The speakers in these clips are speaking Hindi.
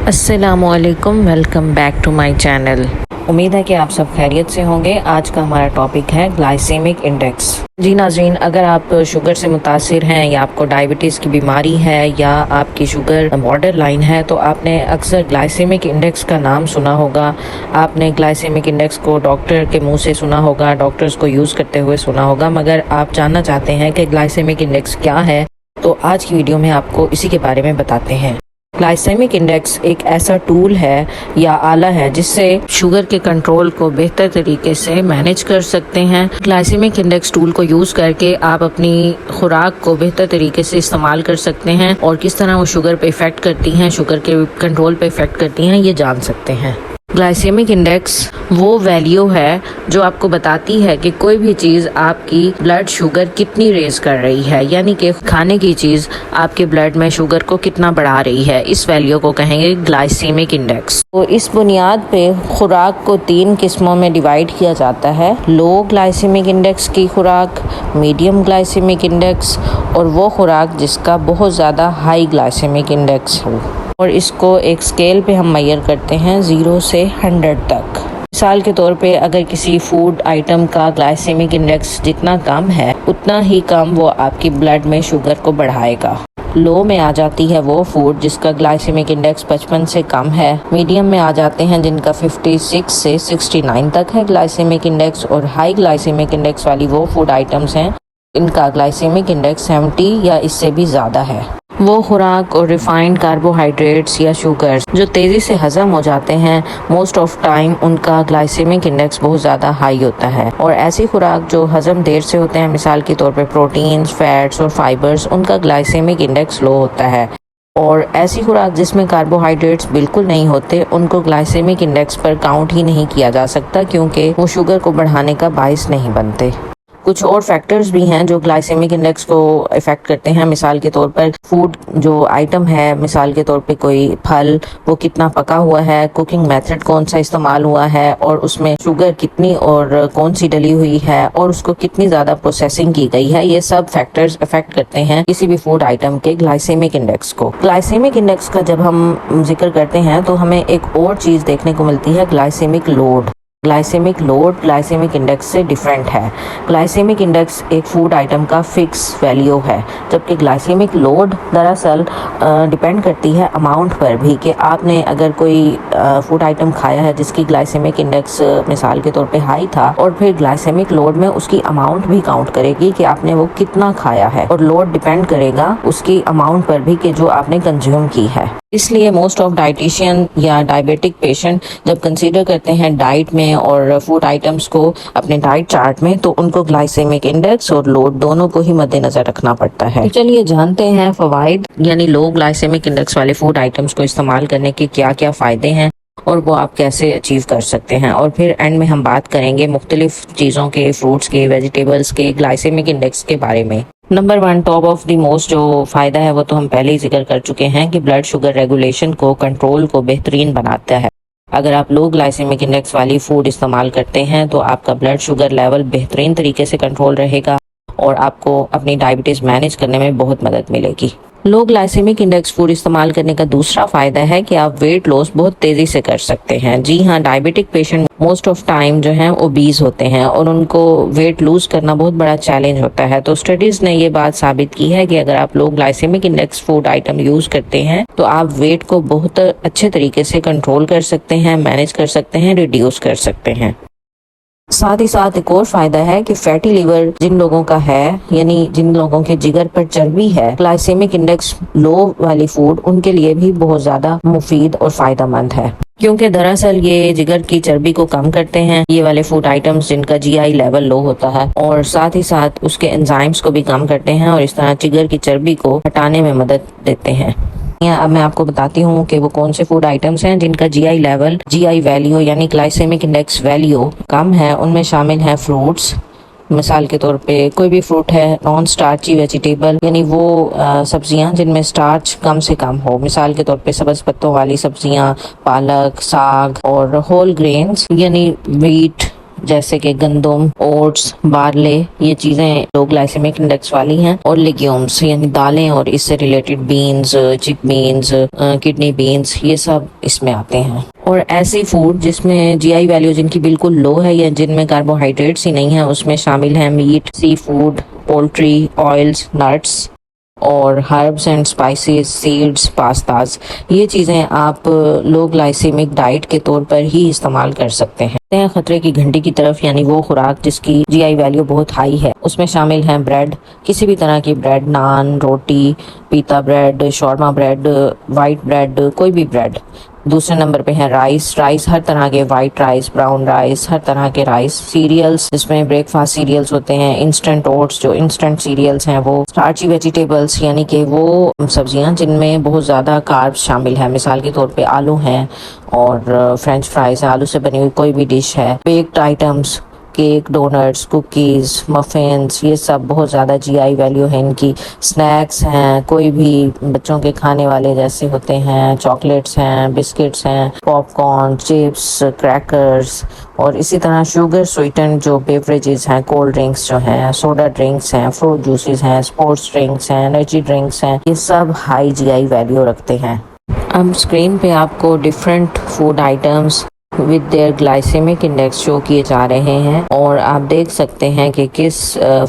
अस्सलामुअलैकुम, welcome back to my channel. उम्मीद है कि आप सब खैरियत से होंगे। आज का हमारा टॉपिक है ग्लाइसेमिक इंडेक्स। जी नाज़रीन, अगर आप शुगर से मुतासिर हैं या आपको डायबिटीज़ की बीमारी है या आपकी शुगर बॉर्डर लाइन है तो आपने अक्सर ग्लाइसेमिक इंडेक्स का नाम सुना होगा। आपने ग्लाइसेमिक इंडेक्स को डॉक्टर के मुंह से सुना होगा, डॉक्टर्स को यूज़ करते हुए सुना होगा, मगर आप जानना चाहते हैं कि ग्लाइसेमिक इंडेक्स क्या है, तो आज की वीडियो में आपको इसी के बारे में बताते हैं। ग्लाइसेमिक इंडेक्स एक ऐसा टूल है या आला है जिससे शुगर के कंट्रोल को बेहतर तरीके से मैनेज कर सकते हैं। ग्लाइसेमिक इंडेक्स टूल को यूज़ करके आप अपनी खुराक को बेहतर तरीके से इस्तेमाल कर सकते हैं और किस तरह वो शुगर पे इफ़ेक्ट करती हैं, शुगर के कंट्रोल पे इफ़ेक्ट करती हैं, ये जान सकते हैं। ग्लाइसेमिक इंडेक्स वो वैल्यू है जो आपको बताती है कि कोई भी चीज़ आपकी ब्लड शुगर कितनी रेज कर रही है, यानी कि खाने की चीज़ आपके ब्लड में शुगर को कितना बढ़ा रही है। इस वैल्यू को कहेंगे ग्लाइसेमिक इंडेक्स। तो इस बुनियाद पे खुराक को 3 किस्मों में डिवाइड किया जाता है: लो ग्लाइसेमिक इंडेक्स की खुराक, मीडियम ग्लाइसेमिक इंडेक्स और वो खुराक जिसका बहुत ज़्यादा हाई ग्लाइसेमिक इंडेक्स हो। और इसको एक स्केल पे हम मेजर करते हैं 0 से 100 तक। मिसाल के तौर पे अगर किसी फूड आइटम का ग्लाइसेमिक इंडेक्स जितना कम है उतना ही कम वो आपकी ब्लड में शुगर को बढ़ाएगा। लो में आ जाती है वो फूड जिसका ग्लाइसेमिक इंडेक्स 55 से कम है। मीडियम में आ जाते हैं जिनका 56 से 69 तक है ग्लाइसेमिक इंडेक्स। और हाई ग्लाइसेमिक इंडेक्स वाली वो फूड आइटम्स हैं इनका ग्लाइसेमिक इंडेक्स 70 या इससे भी ज़्यादा है। वो खुराक और रिफाइंड कार्बोहाइड्रेट्स या शुगर्स जो तेज़ी से हज़म हो जाते हैं, मोस्ट ऑफ टाइम उनका ग्लाइसेमिक इंडेक्स बहुत ज़्यादा हाई होता है। और ऐसी खुराक जो हज़म देर से होते हैं, मिसाल के तौर पे प्रोटीन्स, फैट्स और फाइबर्स, उनका ग्लाइसेमिक इंडेक्स लो होता है। और ऐसी खुराक जिसमें कार्बोहाइड्रेट्स बिल्कुल नहीं होते उनको ग्लाइसेमिक इंडेक्स पर काउंट ही नहीं किया जा सकता क्योंकि वो शुगर को बढ़ाने का बाइस नहीं बनते। कुछ और फैक्टर्स भी हैं जो ग्लाइसेमिक इंडेक्स को इफ़ेक्ट करते हैं। मिसाल के तौर पर फूड जो आइटम है, मिसाल के तौर पे कोई फल, वो कितना पका हुआ है, कुकिंग मेथड कौन सा इस्तेमाल हुआ है और उसमें शुगर कितनी और कौन सी डली हुई है और उसको कितनी ज़्यादा प्रोसेसिंग की गई है, ये सब फैक्टर्स इफेक्ट करते हैं किसी भी फूड आइटम के ग्लाइसेमिक इंडेक्स को। ग्लाइसेमिक इंडेक्स का जब हम जिक्र करते हैं तो हमें एक और चीज़ देखने को मिलती है, glycemic load. Glycemic load glycemic index से डिफरेंट है। ग्लाइसेमिक इंडेक्स एक फूड आइटम का फिक्स वैल्यू है, जबकि ग्लाइसेमिक लोड दरअसल डिपेंड करती है अमाउंट पर भी, कि आपने अगर कोई फूड आइटम खाया है जिसकी ग्लाइसेमिक इंडेक्स मिसाल के तौर पे हाई था, और फिर ग्लाइसेमिक लोड में उसकी अमाउंट भी काउंट करेगी कि आपने वो कितना खाया है, और लोड डिपेंड करेगा उसकी अमाउंट पर भी कि जो आपने कंज्यूम की है। इसलिए मोस्ट ऑफ डाइटिशियन या डायबिटिक पेशेंट जब कंसीडर करते हैं डाइट में और फूड आइटम्स को अपने डाइट चार्ट में, तो उनको ग्लाइसेमिक इंडेक्स और लोड दोनों को ही मद्देनजर रखना पड़ता है। तो चलिए जानते हैं फवाइद, यानी लो ग्लाइसेमिक इंडेक्स वाले फूड आइटम्स को इस्तेमाल करने के क्या क्या फ़ायदे हैं और वो आप कैसे अचीव कर सकते हैं। और फिर एंड में हम बात करेंगे मुख्तलिफ चीज़ों के, फ्रूट्स के, वेजिटेबल्स के ग्लाइसेमिक इंडेक्स के बारे में। Number 1, top of the most जो फ़ायदा है वो तो हम पहले ही जिक्र कर चुके हैं कि ब्लड शुगर रेगुलेशन को, कंट्रोल को बेहतरीन बनाता है। अगर आप लो ग्लाइसेमिक इंडेक्स वाली फूड इस्तेमाल करते हैं तो आपका ब्लड शुगर लेवल बेहतरीन तरीके से कंट्रोल रहेगा और आपको अपनी डायबिटीज़ मैनेज करने में बहुत मदद मिलेगी। लो ग्लाइसेमिक इंडेक्स फूड इस्तेमाल करने का दूसरा फ़ायदा है कि आप वेट लॉस बहुत तेज़ी से कर सकते हैं। जी हाँ, diabetic patient most of time जो हैं ओबीज होते हैं और उनको वेट लूज़ करना बहुत बड़ा चैलेंज होता है। तो स्टडीज़ ने ये बात साबित की है कि अगर आप low glycemic index food item use करते हैं तो आप वेट को बहुत अच्छे तरीके से कंट्रोल कर सकते हैं, मैनेज कर सकते हैं, रिड्यूस कर सकते हैं। साथ ही साथ एक और फायदा है कि फैटी लीवर जिन लोगों का है, यानी जिन लोगों के जिगर पर चर्बी है, ग्लाइसेमिक इंडेक्स लो वाली फूड उनके लिए भी बहुत ज्यादा मुफीद और फायदेमंद है, क्योंकि दरअसल ये जिगर की चर्बी को कम करते हैं, ये वाले फूड आइटम्स जिनका जीआई लेवल लो होता है, और साथ ही साथ उसके एंजाइम्स को भी कम करते हैं और इस तरह जिगर की चर्बी को हटाने में मदद देते हैं। अब मैं आपको बताती हूँ कि वो कौन से फूड आइटम्स हैं जिनका जीआई लेवल, जीआई वैल्यू यानी ग्लाइसेमिक इंडेक्स वैल्यू कम है। उनमें शामिल हैं फ्रूट्स, मिसाल के तौर पे कोई भी फ्रूट है, नॉन स्टार्ची वेजिटेबल यानी वो सब्जियां जिनमें स्टार्च कम से कम हो, मिसाल के तौर पे सब्ज पत्तों वाली सब्जियां, पालक, साग, और होल ग्रेन्स यानी व्हीट, जैसे कि गंदम, ओट्स, बार्ले, ये चीजें लो ग्लाइसेमिक इंडेक्स वाली हैं। और लेग्यूम्स यानी दालें और इससे रिलेटेड बीन्स, चिक बीन्स, किडनी बीन्स, ये सब इसमें आते हैं। और ऐसी फूड जिसमें जीआई वैल्यू जिनकी बिल्कुल लो है या जिनमें कार्बोहाइड्रेट्स ही नहीं है, उसमें शामिल है meet, sea food, poultry, oils, nuts और herbs and spices, seeds, pastas. ये चीज़ें आप लो ग्लाइसेमिक डाइट के तौर पर ही इस्तेमाल कर सकते हैं। खतरे की घंटी की तरफ, यानी वो खुराक जिसकी जीआई वैल्यू बहुत हाई है। उसमें शामिल हैं ब्रेड, किसी भी तरह की ब्रेड, नान, रोटी, पीता bread, shawarma bread, white bread, कोई भी ब्रेड। दूसरे नंबर पे है राइस। राइस हर तरह के, वाइट राइस, ब्राउन राइस, हर तरह के राइस। सीरियल्स, जिसमें ब्रेकफास्ट सीरियल्स होते हैं। इंस्टेंट ओट्स, जो इंस्टेंट सीरियल्स हैं वो। स्टार्ची वेजिटेबल्स, यानी कि वो सब्जियां जिनमें बहुत ज़्यादा कार्ब्स शामिल है। मिसाल के तौर पे आलू हैं और फ्रेंच फ्राइज है, आलू से बनी हुई कोई भी डिश है। Baked items, cake, donuts, cookies, muffins, ये सब बहुत ज़्यादा जीआई वैल्यू है इनकी। स्नैक्स हैं, कोई भी बच्चों के खाने वाले जैसे होते हैं, चॉकलेट्स हैं, बिस्किट्स हैं, पॉपकॉर्न, चिप्स, क्रैकर्स, और इसी तरह शुगर स्वीटन जो बेवरेजेस हैं, कोल्ड ड्रिंक्स जो हैं, सोडा ड्रिंक्स हैं, फ्रूट जूसेस हैं, स्पोर्ट्स ड्रिंक्स हैं, एनर्जी ड्रिंक्स हैं, ये सब हाई जीआई वैल्यू रखते हैं। अब स्क्रीन पे आपको different food items with their glycemic index show किए जा रहे हैं और आप देख सकते हैं कि किस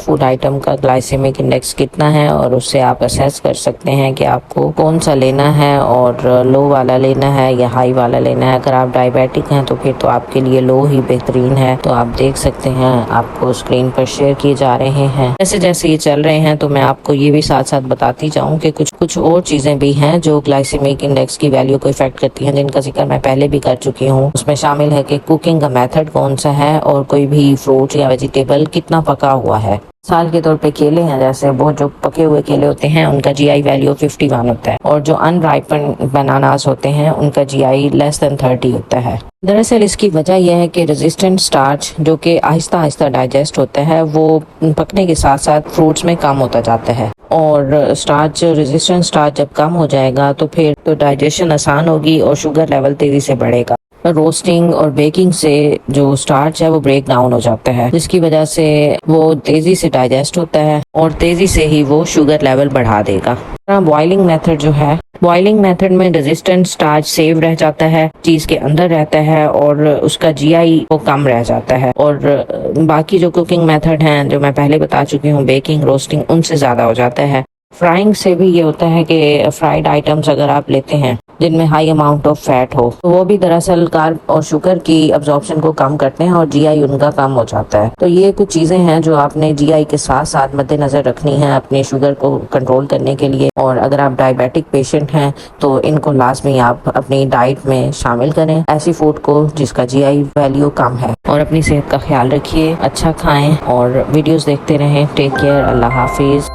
फूड आइटम का ग्लाइसेमिक इंडेक्स कितना है, और उससे आप असेस कर सकते हैं कि आपको कौन सा लेना है और लो वाला लेना है या हाई वाला लेना है। अगर आप डायबिटिक हैं तो फिर तो आपके लिए लो ही बेहतरीन है। तो आप देख सकते हैं, आपको स्क्रीन पर शेयर किए जा रहे हैं। जैसे जैसे ये चल रहे हैं तो मैं आपको ये भी साथ साथ बताती जाऊँ कि कुछ और चीज़ें भी हैं जो ग्लाइसेमिक इंडेक्स की वैल्यू को इफेक्ट करती हैं, जिनका जिक्र मैं पहले भी कर चुकी हूँ। उसमें शामिल है कि कुकिंग का मेथड कौन सा है और कोई भी फ्रूट या वेजिटेबल कितना पका हुआ है। साल के तौर पे केले हैं, जैसे बहुत जो पके हुए केले होते हैं उनका जीआई वैल्यू 51 होता है, और जो अनराइपन बनानास होते हैं उनका जीआई लेस देन 30 होता है। दरअसल इसकी वजह यह है कि रेजिस्टेंट स्टार्च जो कि आहिस्ता आहिस्ता डाइजेस्ट होता है वो पकने के साथ साथ फ्रूट्स में कम होता जाता है, और स्टार्च, रेजिस्टेंट स्टार्च जब कम हो जाएगा तो फिर तो डाइजेशन आसान होगी और शुगर लेवल तेजी से बढ़ेगा। रोस्टिंग और बेकिंग से जो स्टार्च है वो ब्रेक डाउन हो जाता है, जिसकी वजह से वो तेजी से डाइजेस्ट होता है और तेजी से ही वो शुगर लेवल बढ़ा देगा। बॉइलिंग मेथड जो है, बॉइलिंग मेथड में रेजिस्टेंट स्टार्च सेव रह जाता है, चीज के अंदर रहता है और उसका जीआई वो कम रह जाता है। और बाकी जो कुकिंग मेथड हैं जो मैं पहले बता चुकी हूँ, बेकिंग, रोस्टिंग, उनसे ज्यादा हो जाता है। फ्राइंग से भी ये होता है कि फ्राइड आइटम्स अगर आप लेते हैं जिनमें हाई अमाउंट ऑफ फैट हो तो वो भी दरअसल कार्ब और शुगर की अब्जॉर्प्शन को कम करते हैं और जीआई उनका कम हो जाता है। तो ये कुछ चीजें हैं जो आपने जीआई के साथ साथ मद्देनजर रखनी है अपने शुगर को कंट्रोल करने के लिए। और अगर आप डायबिटिक पेशेंट हैं तो इनको लाजमी आप अपनी डाइट में शामिल करें, ऐसी फूड को जिसका जीआई वैल्यू कम है। और अपनी सेहत का ख्याल रखिए, अच्छा खाएं और वीडियोस देखते रहें। टेक केयर, अल्लाह हाफिज।